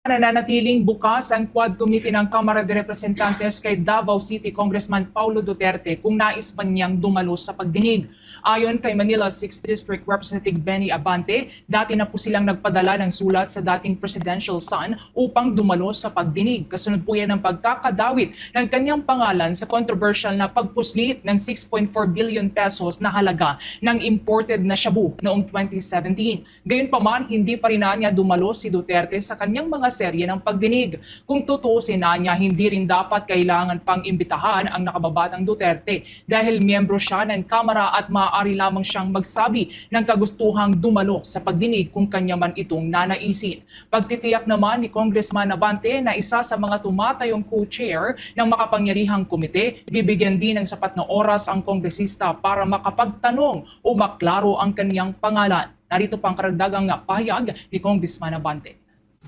Nananatiling bukas ang Quad Committee ng Kamara de Representantes kay Davao City Congressman Paulo Duterte kung nais pa niyang dumalo sa pagdinig. Ayon kay Manila 6th District Representative Benny Abante, dati na po silang nagpadala ng sulat sa dating presidential son upang dumalo sa pagdinig. Kasunod po yan ng pagkakadawit ng kanyang pangalan sa controversial na pagpuslit ng 6.4 billion pesos na halaga ng imported na shabu noong 2017. Gayunpaman, hindi pa rin niya dumalo si Duterte sa kanyang mga serye ng pagdinig. Kung tutuusin na niya, hindi rin dapat kailangan pang imbitahan ang nakababatang Duterte dahil miyembro siya ng Kamara at maaari lamang siyang magsabi ng kagustuhang dumalo sa pagdinig kung kanya man itong nanaisin. Pagtitiyak naman ni Congressman Abante na isa sa mga tumatayong co-chair ng makapangyarihang komite, bibigyan din ng sapat na oras ang kongresista para makapagtanong o maklaro ang kanyang pangalan. Narito pang karagdagang pahayag ni Congressman Abante.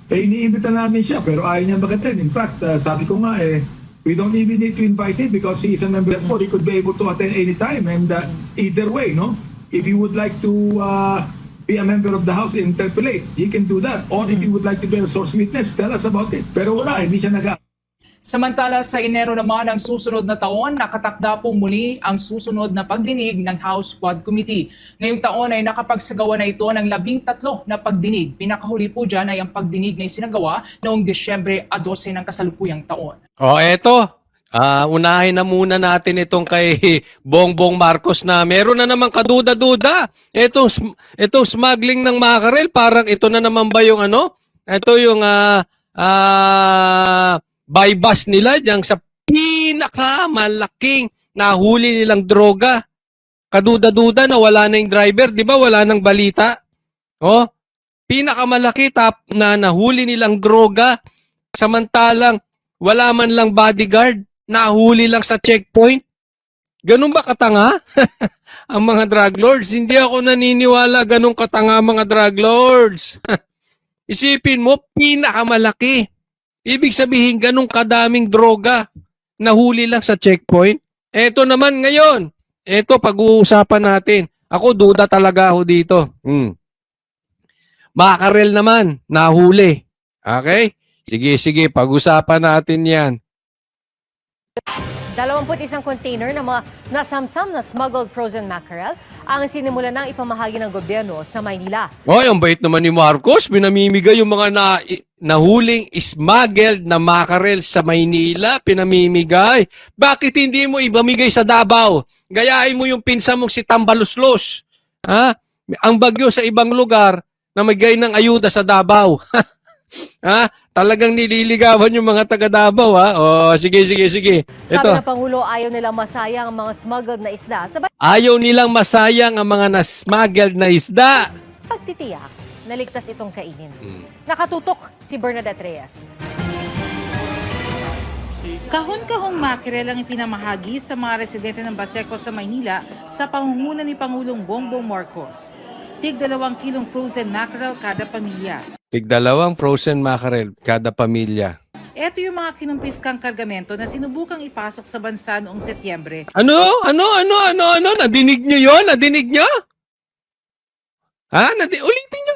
Iniimbita namin siya pero ayaw niya mag-attend. In fact, sabi ko nga we don't even need to invite him because he is a member of he could be able to attend anytime and either way, no? If he would like to be a member of the House and interpolate, he can do that. Or if he would like to be a source witness, tell us about it. Pero wala, hindi siya Samantala sa Enero naman ang susunod na taon, nakatakda po muli ang susunod na pagdinig ng House Quad Committee. Ngayong taon ay nakapagsagawa na ito ng 13 na pagdinig. Pinakahuli po dyan ay ang pagdinig na isinagawa noong Disyembre 12 ng kasalukuyang taon. Eto. Unahin na muna natin itong kay Bongbong Marcos na meron na naman kaduda-duda. Itong smuggling ng mackerel, parang ito na naman ba yung ano? Ito yung bypass nila diyan sa pinakamalaking nahuli nilang droga. Kaduda-duda na wala na yung driver, 'di ba? Wala nang balita. Oh, pinakamalaki na nahuli nilang droga samantalang wala man lang bodyguard, nahuli lang sa checkpoint. Ganun ba katanga ang mga drug lords? Hindi ako naniniwala ganun katanga mga drug lords. Isipin mo, pinakamalaki. Ibig sabihin, ganun kadaming droga nahuli lang sa checkpoint. Eto naman ngayon. Eto, pag-uusapan natin. Ako, duda talaga ako dito. Mackerel naman, nahuli. Okay? Sige, pag-usapan natin yan. 21 container ng mga nasamsam na smuggled frozen mackerel ang sinimula ng ipamahagi ng gobyerno sa Maynila. Ang bait naman ni Marcos. Pinamimigay yung mga nahuling smuggled na mackerel sa Maynila. Pinamimigay. Bakit hindi mo ibamigay sa Davao? Gayahin mo yung pinsa mong si Tambaluslos. Ha? Ang bagyo sa ibang lugar na magay ng ayuda sa Davao. Ha? Talagang nililigawan yung mga taga Davao, ha? Sige. Sabi Ito. ng Pangulo, ayaw nilang masayang ang mga smuggled na isda. Ayaw nilang masayang ang mga na-smuggled na isda. Pagtitiyak, naligtas itong kainin. Nakatutok si Bernadette Reyes. Kahon-kahong mackerel ang ipinamahagi sa mga residente ng Baseco sa Maynila sa pangunguna ni Pangulong Bongbong Marcos. Tig 2 kilong frozen mackerel kada pamilya. Tig 2 frozen mackerel kada pamilya. Ito yung mga kinumpiskang kargamento na sinubukang ipasok sa bansa noong Setyembre. Ano? Nadinig nyo yun? Nadinig nyo? Ha? Ulitin nyo.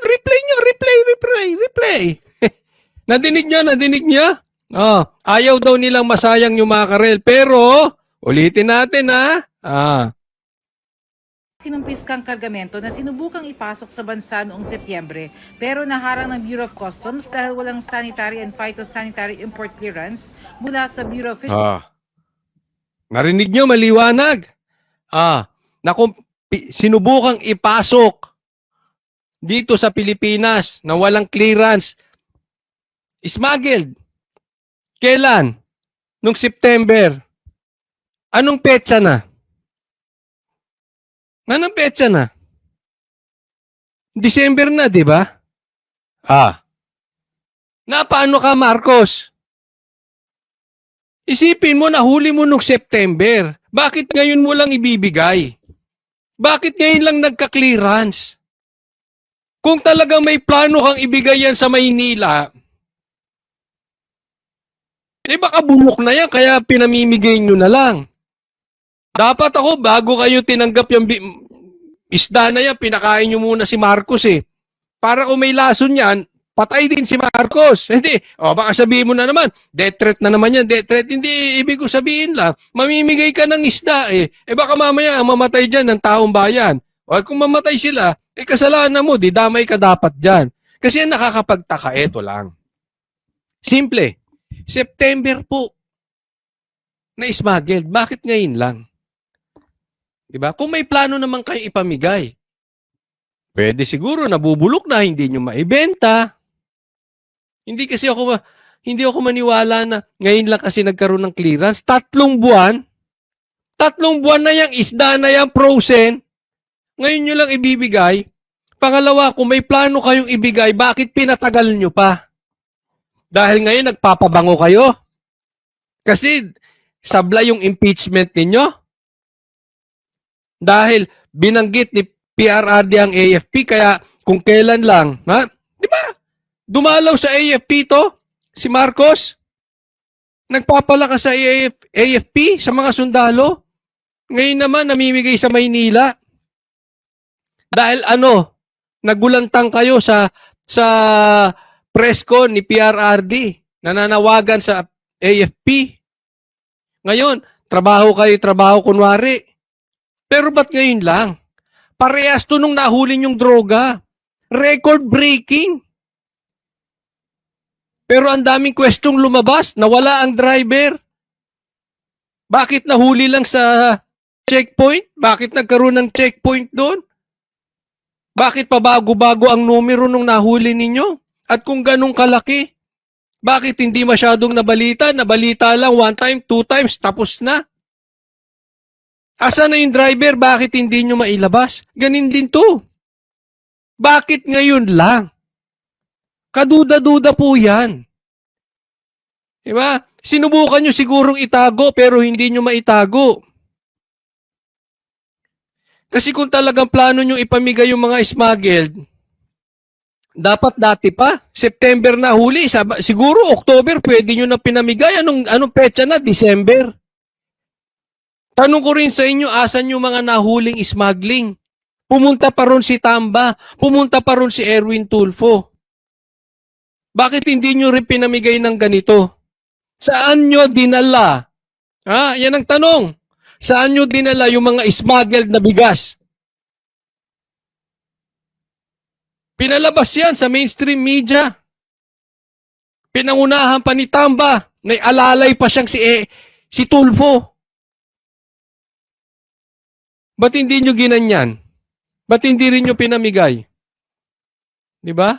Replay. Nadinig nyo? Ayaw daw nilang masayang yung mackerel. Pero, ulitin natin ha. Kinumpiskang kargamento na sinubukang ipasok sa bansa noong Setyembre pero naharang ng Bureau of Customs dahil walang sanitary and phytosanitary import clearance mula sa Bureau of Fisheries. Narinig nyo, maliwanag. Sinubukang ipasok dito sa Pilipinas na walang clearance. Smuggled. Kailan? Nung September. Anong petsa na? Anong petsa na? December na, di ba? Paano ka, Marcos? Isipin mo, nahuli mo nung September. Bakit ngayon mo lang ibibigay? Bakit ngayon lang nagka-clearance? Kung talagang may plano kang ibigay yan sa Maynila, baka bulok na yan, kaya pinamimigay nyo na lang. Dapat ako, bago kayo tinanggap yung isda na yan, pinakain nyo muna si Marcos eh. Para kung may lason yan, patay din si Marcos. Hindi. O, baka sabihin mo na naman, death threat na naman yan, death threat. Hindi, ibig ko sabihin lang, mamimigay ka ng isda eh. Baka mamaya mamatay dyan ng taong bayan. O kung mamatay sila, kasalanan mo, di damay ka dapat dyan. Kasi ang nakakapagtaka, eto lang. Simple. September po na smuggled. Bakit ngayon lang? Diba? Kung may plano naman kayo ipamigay, pwede siguro nabubulok na, hindi nyo maibenta. Hindi ako maniwala na ngayon lang kasi nagkaroon ng clearance. 3 buwan na yung isda na yung frozen. Ngayon nyo lang ibibigay. Pangalawa, kung may plano kayong ibigay, bakit pinatagal nyo pa? Dahil ngayon nagpapabango kayo? Kasi sabla yung impeachment ninyo? Dahil binanggit ni PRRD ang AFP, kaya kung kailan lang, ha? Di ba? Dumalaw sa AFP to, si Marcos. Nagpapalakas sa AFP, sa mga sundalo. Ngayon naman, namimigay sa Maynila. Dahil nagulantang kayo sa presko ni PRRD, nananawagan sa AFP. Ngayon, trabaho kunwari. Pero ba't ngayon lang? Parehas to nung nahuli yung droga. Record breaking. Pero ang daming kwestong lumabas, nawala ang driver. Bakit nahuli lang sa checkpoint? Bakit nagkaroon ng checkpoint doon? Bakit pabago-bago ang numero nung nahuli ninyo? At kung ganun kalaki, bakit hindi masyadong nabalita? Nabalita lang 1 time, 2 times, tapos na. Asa na yung driver? Bakit hindi nyo mailabas? Ganin din to. Bakit ngayon lang? Kaduda-duda po yan. Diba? Sinubukan nyo sigurong itago pero hindi nyo maitago. Kasi kung talagang plano nyo ipamigay yung mga smuggled, dapat dati pa. September na huli. Siguro October pwede nyo na pinamigay. Anong petsa na? December. Tanong ko rin sa inyo, asan yung mga nahuling smuggling? Pumunta pa ron si Tamba. Pumunta pa ron si Erwin Tulfo. Bakit hindi nyo rin pinamigay ng ganito? Saan nyo dinala? Yan ang tanong. Saan nyo dinala yung mga smuggled na bigas? Pinalabas yan sa mainstream media. Pinangunahan pa ni Tamba. May alalay pa siyang si Tulfo. Ba't hindi nyo ginanyan? Ba't hindi rin nyo pinamigay? Di ba?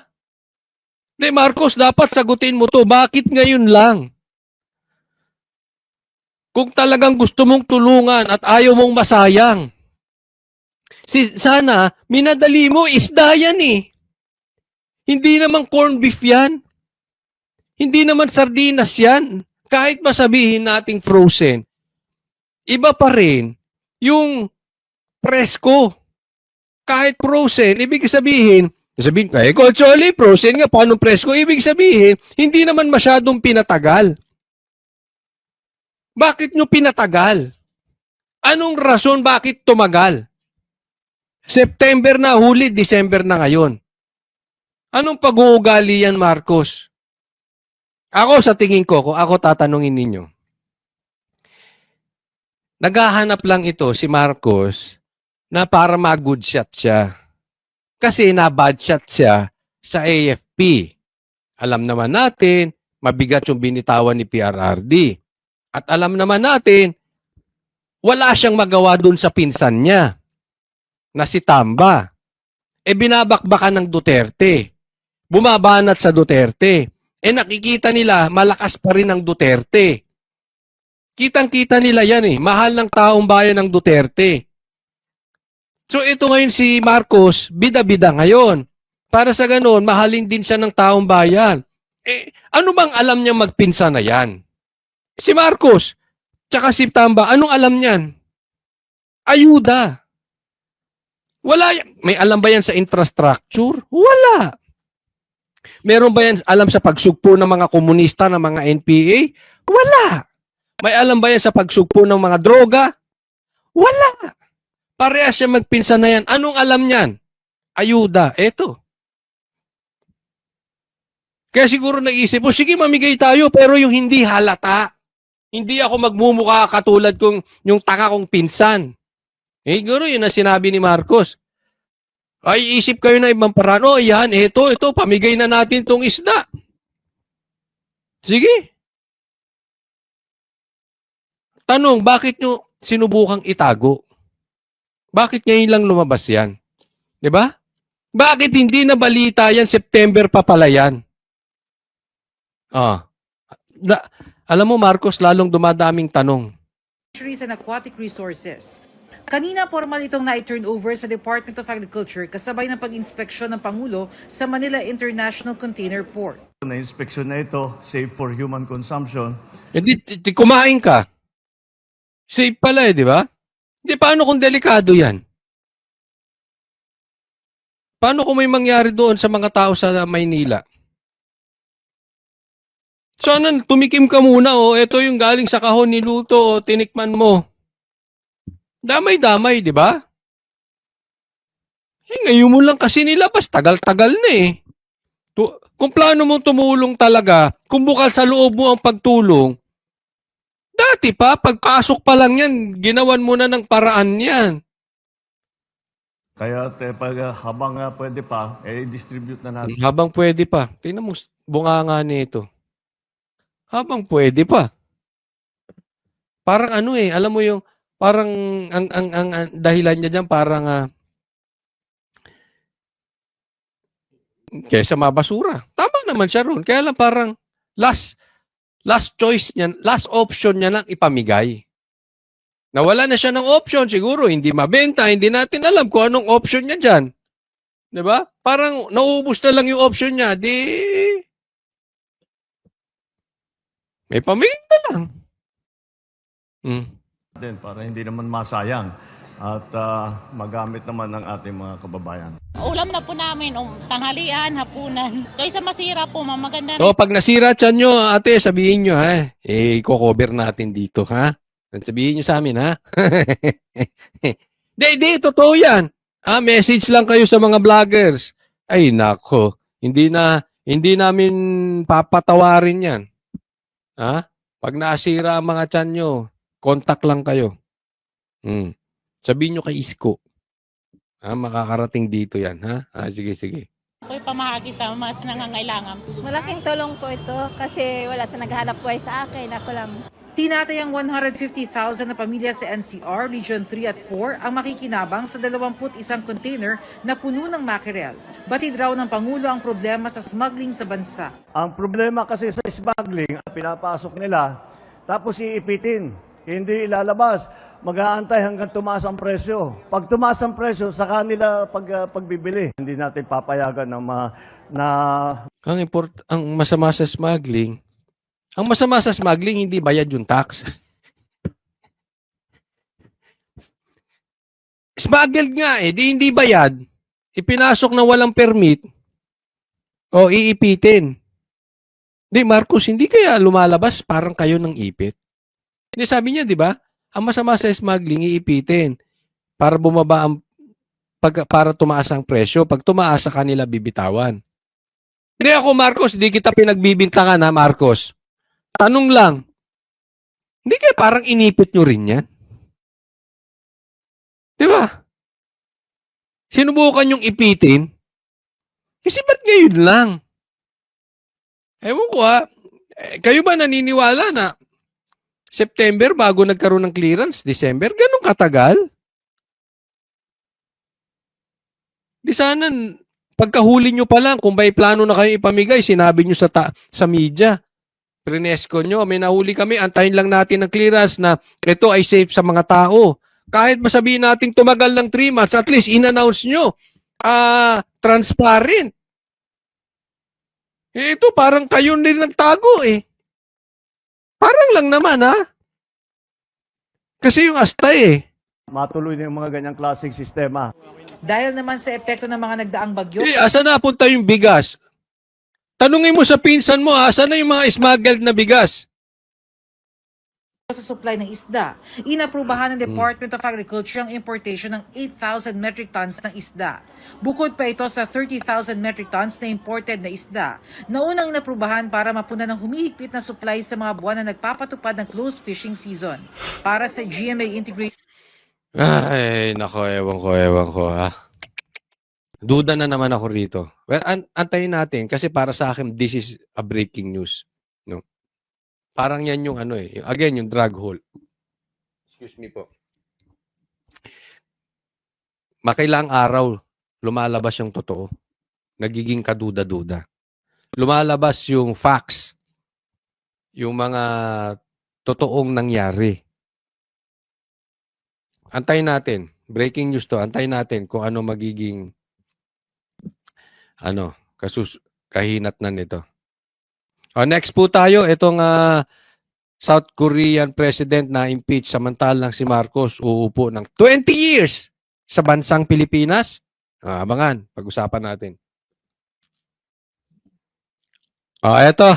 Di, Marcos, dapat sagutin mo to. Bakit ngayon lang? Kung talagang gusto mong tulungan at ayaw mong masayang, sana, minadali mo, isda yan eh. Hindi naman corned beef yan. Hindi naman sardinas yan. Kahit ba sabihin nating frozen, iba pa rin yung presko. Kahit frozen, ibig sabihin, actually, frozen nga, paano presko? Ibig sabihin, hindi naman masyadong pinatagal. Bakit nyo pinatagal? Anong rason bakit tumagal? September na huli, December na ngayon. Anong pag-uugali yan, Marcos? Ako, sa tingin ko, kung ako tatanungin ninyo, naghahanap lang ito si Marcos na para mag-good shot siya. Kasi na-bad shot siya sa AFP. Alam naman natin, mabigat yung binitawan ni PRRD. At alam naman natin, wala siyang magawa dun sa pinsan niya na si Tamba. Binabakbakan ng Duterte. Bumabanat sa Duterte. Nakikita nila, malakas pa rin ang Duterte. Kitang-kita nila yan eh. Mahal ng taong bayan ng Duterte. So ito ngayon si Marcos, bida-bida ngayon. Para sa ganun, mahalin din siya ng taong bayan. Ano bang alam niya magpinsa na yan? Si Marcos, tsaka si Tamba, anong alam niyan? Ayuda. Wala yan. May alam ba yan sa infrastructure? Wala. Meron ba yan alam sa pagsugpo ng mga komunista, ng mga NPA? Wala. May alam ba yan sa pagsugpo ng mga droga? Wala. Parehas siya magpinsan na yan. Anong alam niyan? Ayuda. Eto. Kaya siguro naisip mo, sige mamigay tayo pero yung hindi halata. Hindi ako magmumukha katulad kong yung taka kong pinsan. Eh, siguro yun ang sinabi ni Marcos. Ay, isip kayo na ibang paraan. Oh, yan, ito, pamigay na natin tong isda. Sige. Tanong, bakit nyo sinubukang itago? Bakit ngayon lang lumabas yan? Diba? Bakit hindi na balita yan? September pa pala yan. Alam mo, Marcos, lalong dumadaming tanong. Fisheries and Aquatic Resources. Kanina formal itong na-turn over sa Department of Agriculture kasabay ng pag-inspeksyon ng Pangulo sa Manila International Container Port. Na-inspection na ito, safe for human consumption. Hindi, kumain ka. Safe pala di ba? Hindi, paano kung delikado yan? Paano kung may mangyari doon sa mga tao sa Maynila? Sana tumikim ka muna, ito yung galing sa kahon ni Luto, tinikman mo. Damay-damay, di ba? Ngayon mo lang kasi nilabas, tagal-tagal na eh. Kung plano mong tumulong talaga, kung bukal sa loob mo ang pagtulong, dati pa, pagpasok pa lang yan, ginawan mo na ng paraan yan. Kaya habang pwede pa, distribute na natin. Habang pwede pa. Tingnan mo, bunganga nito. Habang pwede pa. Parang alam mo yung, parang ang dahilan niya dyan, parang kesa mabasura. Tama naman siya ron. Kaya lang parang last choice niya, last option niya lang ipamigay. Nawala na siya ng option, siguro hindi mabenta, hindi natin alam kung anong option niya dyan. Diba? Parang nauubos na lang yung option niya, may pamigay na lang. Para hindi naman masayang at magamit naman ng ating mga kababayan. Ulam na po namin, tanghalian, hapunan. Kaysa masira po, maganda So, pag nasira tiyan nyo, ate, sabihin nyo, i-cover natin dito, ha? Sabihin nyo sa amin, ha? Di, totoo yan. Message lang kayo sa mga vloggers. Ay, nako. Hindi namin papatawarin yan. Ha? Pag nasira ang mga tiyan nyo, contact lang kayo. Sabihin nyo kay Isko. Makakarating dito yan, ha? Sige. ako'y pamahagi sa mas nangangailangan. Malaking tulong po ito kasi wala sa naghahanap buhay sa akin. Ako lang. Tinatayang 150,000 na pamilya sa NCR, Region 3 at 4 ang makikinabang sa 21 container na puno ng mackerel. Batid raw ng Pangulo ang problema sa smuggling sa bansa. Ang problema kasi sa smuggling, pinapasok nila, tapos iipitin, hindi ilalabas. Mag-aantay hanggang tumaas ang presyo. Pag tumaas ang presyo, sa kanila pagbibili. Hindi natin papayagan ng Ang masama sa smuggling, hindi bayad yung tax. Smuggled nga di hindi bayad. Ipinasok na walang permit o iipitin. Di, Marcos, hindi kaya lumalabas parang kayo ng ipit? Hindi, sabi niya, di ba? Ang masama sa smuggling, iipitin para bumaba para tumaas ang presyo. Pag tumaas sa kanila, bibitawan. Hindi ako, Marcos, di kita pinagbibintangan ha, Marcos. Tanong lang, hindi kaya parang inipit nyo rin yan? Di ba? Sinubukan yung ipitin? Kasi ba't ngayon lang? Ewan ko kayo ba naniniwala na September bago nagkaroon ng clearance, December, ganun katagal? Di sana, pagkahuli nyo pa lang, kung may plano na kayo ipamigay, sinabi nyo sa media, Prenesco nyo, may nahuli kami, antayin lang natin ang clearance na ito ay safe sa mga tao. Kahit masabihin natin tumagal ng 3 months, at least in-announce nyo, transparent. Ito parang kayo din nagtago Parang lang naman Kasi yung asta matuloy na yung mga ganyang klaseng sistema. Dahil naman sa epekto ng mga nagdaang bagyo, Asa na punta yung bigas? Tanungin mo sa pinsan mo, asa na yung mga smuggled na bigas? sa supply ng isda. Inaprubahan ng Department of Agriculture ang importation ng 8,000 metric tons ng isda. Bukod pa ito sa 30,000 metric tons na imported na isda na unang inaprubahan para mapunan ng humihigpit na supply sa mga buwan na nagpapatupad ng close fishing season. Para sa GMA Integrated Ay, nako, ewan ko, ha. Duda na naman ako rito. Well, antayin natin kasi para sa akin, this is a breaking news. No? Parang yan yung ano eh. Again, yung drug hole. Excuse me po. Makailang araw, lumalabas yung totoo. Nagiging kaduda-duda. Lumalabas yung facts. Yung mga totoong nangyari. Antayin natin. Breaking news to. Antayin natin kung ano magiging kahinat na nito. Next po tayo. Itong South Korean president na impeach samantalang si Marcos uupo ng 20 years sa bansang Pilipinas. Abangan. Pag-usapan natin. Eto.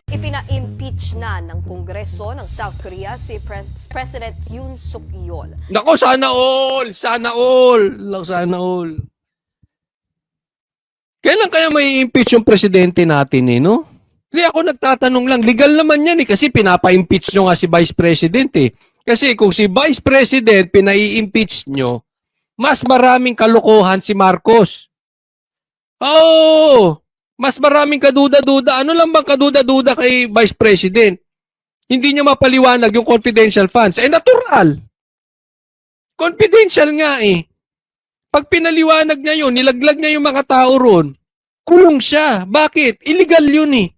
Ipina-impeach na ng Kongreso ng South Korea si President Yoon Suk Yeol. Nako, sana all! Sana all! Sana all. Kailan kaya may impeach yung presidente natin no? Hindi, ako nagtatanong lang. Legal naman yan kasi pinapa-impeach nyo nga si Vice President Kasi kung si Vice President pinai-impeach nyo, mas maraming kalokohan si Marcos. Oh! Mas maraming kaduda-duda. Ano lang bang kaduda-duda kay Vice President? Hindi niya mapaliwanag yung confidential funds. Natural. Confidential nga Pag pinaliwanag niya yun, nilaglag niya yung mga tao ron, kulong siya. Bakit? Illegal yun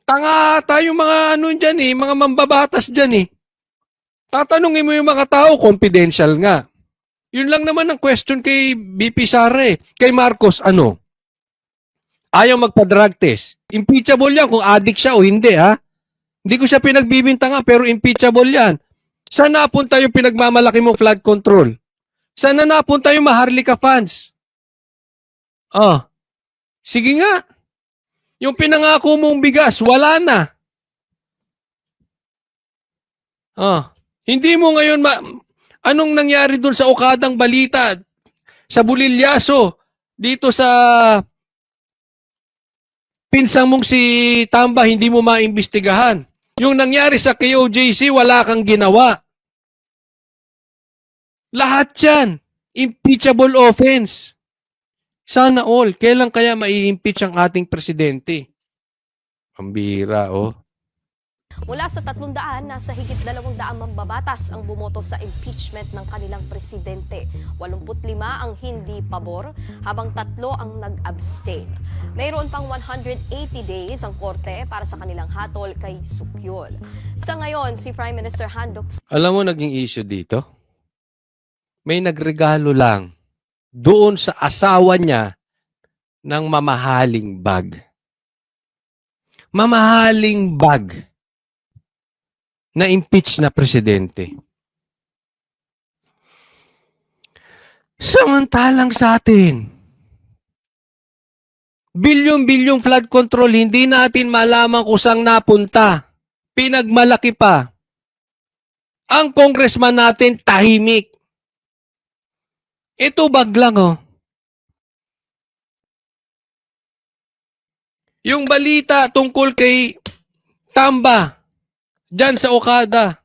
Tanga tayo mga dyan mga mambabatas dyan Tatanungin mo yung mga tao, confidential nga. Yun lang naman ang question kay BP Sara Kay Marcos, Ayaw magpa-drug test. Impeachable yan kung addict siya o hindi, Hindi ko siya pinagbibintanga pero impeachable yan. Saan napunta yung pinagmamalaki mo flood control? Saan na napunta yung Maharlika funds? Sige nga. Yung pinangako mong bigas, wala na. Hindi mo ngayon anong nangyari doon sa Okadang Balita, sa Bulilyaso, dito sa pinsang mong si Tamba, hindi mo maimbestigahan. Yung nangyari sa KOJC, wala kang ginawa. Lahat yan, impeachable offense. Sana all. Kailan kaya mai-impeach ang ating presidente? Ang bihira, Mula sa 300, nasa higit 200 mambabatas ang bumoto sa impeachment ng kanilang presidente. 85 ang hindi pabor, habang 3 ang nag-abstain. Mayroon pang 180 days ang korte para sa kanilang hatol kay Suk Yeol. Sa ngayon, si Prime Minister Han Duck Alam mo naging issue dito? May nagregalo lang doon sa asawa niya ng mamahaling bag. Mamahaling bag na impeach na presidente. Samantalang sa atin, bilyon-bilyong flood control, hindi natin malaman kung saan napunta. Pinagmalaki pa. Ang congressman natin tahimik. Ito bag lang Yung balita tungkol kay Tamba, dyan sa Okada.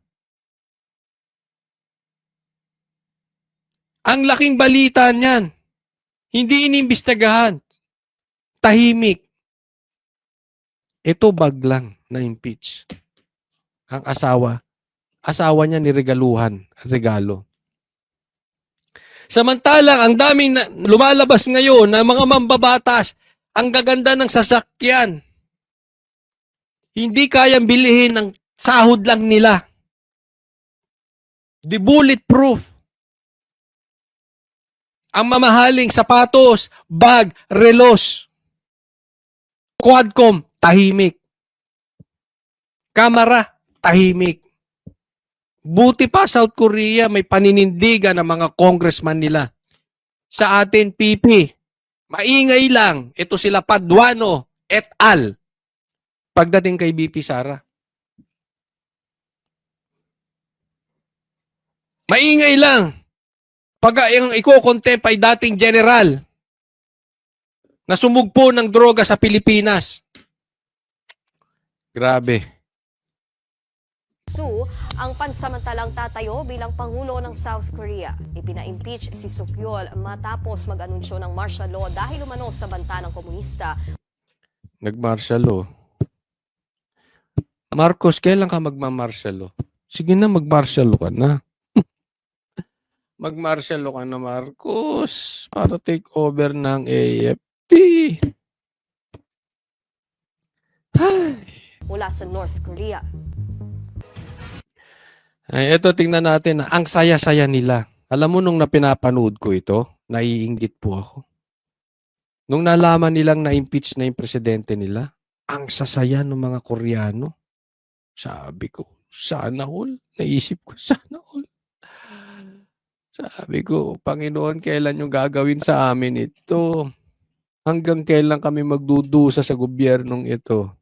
Ang laking balita niyan. Hindi inimbestigahan. Tahimik. Ito bag lang na impeach. Ang asawa. Asawa niya niregaluhan. Regalo. Samantalang ang daming lumalabas ngayon na mga mambabatas, ang gaganda ng sasakyan. Hindi kayang bilihin ng sahod lang nila. Di bulletproof. Ang mamahaling sapatos, bag, relos. Quadcom, tahimik. Kamera, tahimik. Buti pa South Korea, may paninindigan ng mga congressman nila. Sa atin, PP, maingay lang. Ito sila Paduano et al. Pagdating kay BP Sara. Maingay lang. Pag ang iko-contempt ay dating general na sumugpo ng droga sa Pilipinas. Grabe. Su, ang pansamantalang tatayo bilang Pangulo ng South Korea. Ipina-impeach si Sukyol matapos mag-anunsyo ng martial law dahil umano sa banta ng komunista. Nag-martial law. Marcos, kailan ka magma-martial law? Sige na, mag-martial law ka na. Mag-martial law ka na, Marcos, para take over ng AFP. Mula sa North Korea. Ay, eto, tingnan natin na ang saya-saya nila. Alam mo, nung napinapanood ko ito, naiinggit po ako. Nung nalaman nilang na-impeach na yung presidente nila, ang sasaya ng mga Koreano. Sabi ko, sana all. Naisip ko, sana all. Sabi ko, Panginoon, kailan yung gagawin sa amin ito? Hanggang kailan kami magdudusa sa gobyernong ito?